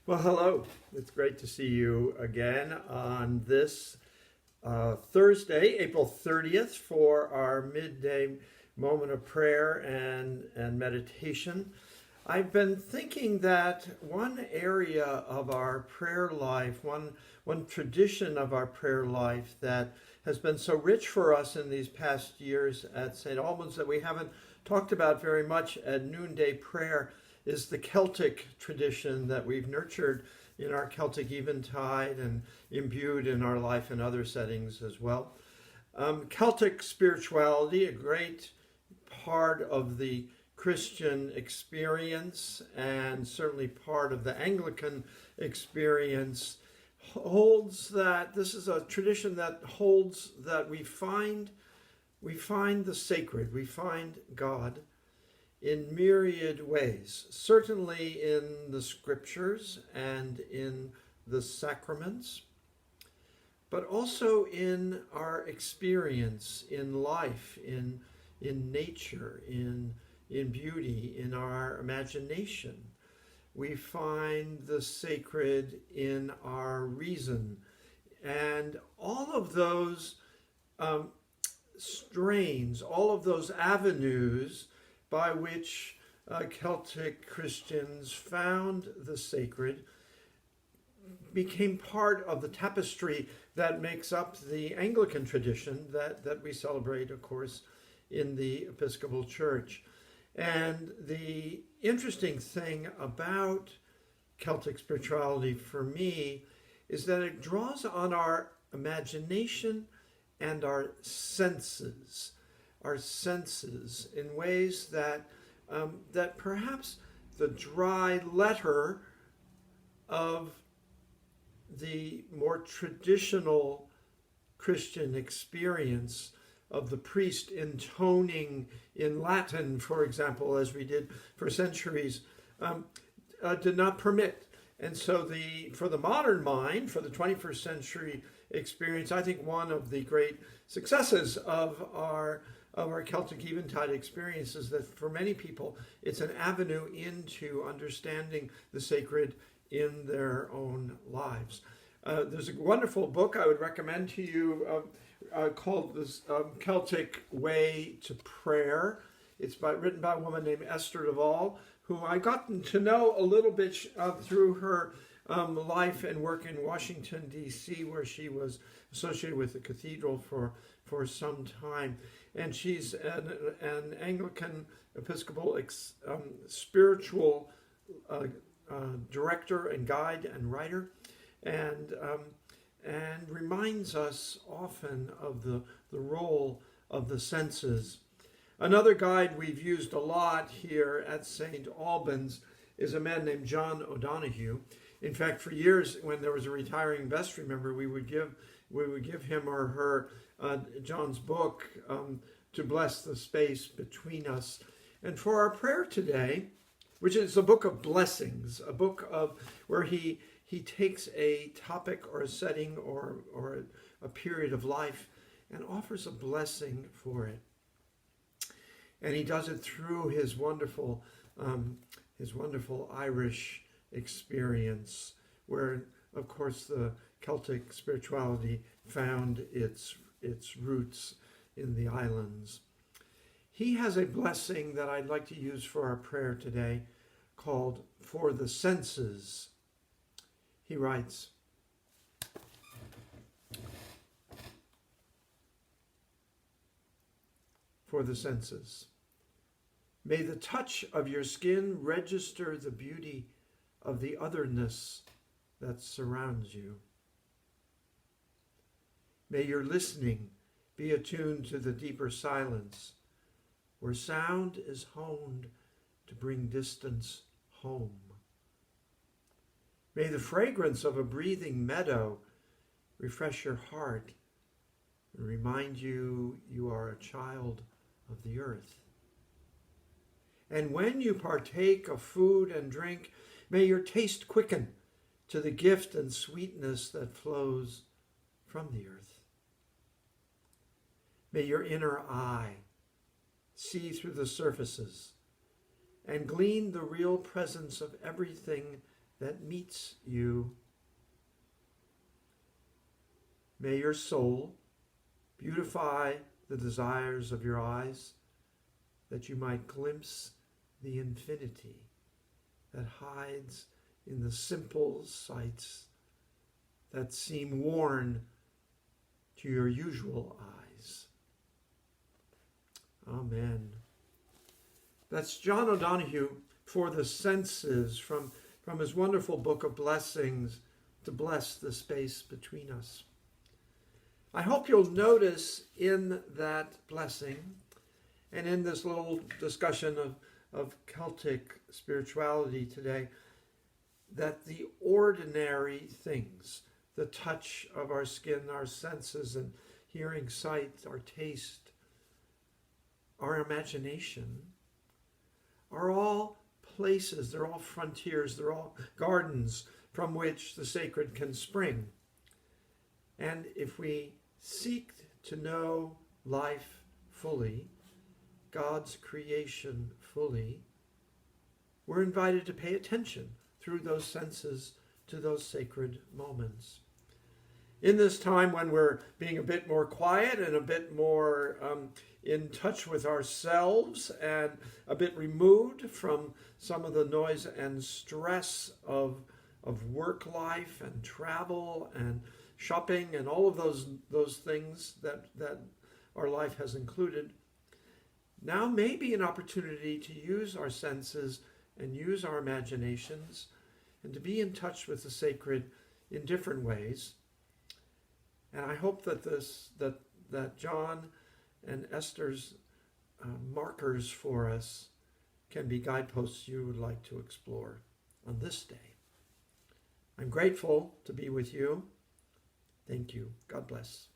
Well, hello. It's great to see you again on this Thursday, April 30th, for our midday moment of prayer and meditation. I've been thinking that one area of our prayer life, one tradition of our prayer life that has been so rich for us in these past years at St. Albans that we haven't talked about very much at Noonday Prayer is the Celtic tradition that we've nurtured in our Celtic Eventide and imbued in our life in other settings as well. Celtic spirituality, a great part of the Christian experience and certainly part of the Anglican experience, holds that this is a tradition that holds that we find the sacred, we find God in myriad ways, certainly in the scriptures and in the sacraments, but also in our experience in life, in nature, in beauty, in our imagination. We find the sacred in our reason. And all of those strains, all of those avenues by which Celtic Christians found the sacred became part of the tapestry that makes up the Anglican tradition that we celebrate, of course, in the Episcopal Church. And the interesting thing about Celtic spirituality for me is that it draws on our imagination and our senses in ways that that perhaps the dry letter of the more traditional Christian experience of the priest intoning in Latin, for example, as we did for centuries, did not permit. And so for the modern mind, for the 21st century experience, I think one of the great successes of our Celtic Eventide experience is that for many people, it's an avenue into understanding the sacred in their own lives. There's a wonderful book I would recommend to you called The Celtic Way to Prayer. It's written by a woman named Esther Duvall, who I gotten to know a little bit through her life and work in Washington, D.C., where she was associated with the cathedral for some time. And she's an Anglican Episcopal spiritual director and guide and writer, and reminds us often of the role of the senses. Another guide we've used a lot here at St. Albans is a man named John O'Donoghue. In fact, for years, when there was a retiring vestry member, we would give him or her John's book to bless the space between us. And for our prayer today, which is a book of blessings, a book of where he takes a topic or a setting or a period of life and offers a blessing for it. And he does it through his wonderful Irish experience, where, of course, the Celtic spirituality found its roots in the islands. He has a blessing that I'd like to use for our prayer today called For the Senses. He writes, For the senses. May the touch of your skin register the beauty of the otherness that surrounds you. May your listening be attuned to the deeper silence, where sound is honed to bring distance home. May the fragrance of a breathing meadow refresh your heart and remind you you are a child of the earth. And when you partake of food and drink, may your taste quicken to the gift and sweetness that flows from the earth. May your inner eye see through the surfaces and glean the real presence of everything that meets you. May your soul beautify the desires of your eyes, that you might glimpse the infinity that hides in the simple sights that seem worn to your usual eyes. Amen. That's John O'Donohue for the senses from his wonderful book of blessings to bless the space between us. I hope you'll notice in that blessing and in this little discussion of Celtic spirituality today that the ordinary things, the touch of our skin, our senses, and hearing, sight, our taste, our imagination, are all places, they're all frontiers, they're all gardens from which the sacred can spring. And if we seek to know life fully, God's creation fully, we're invited to pay attention through those senses to those sacred moments. In this time when we're being a bit more quiet and a bit more in touch with ourselves and a bit removed from some of the noise and stress of work life and travel and shopping and all of those things that our life has included, now may be an opportunity to use our senses and use our imaginations and to be in touch with the sacred in different ways. And I hope that that John and Esther's markers for us can be guideposts you would like to explore on this day. I'm grateful to be with you. Thank you. God bless.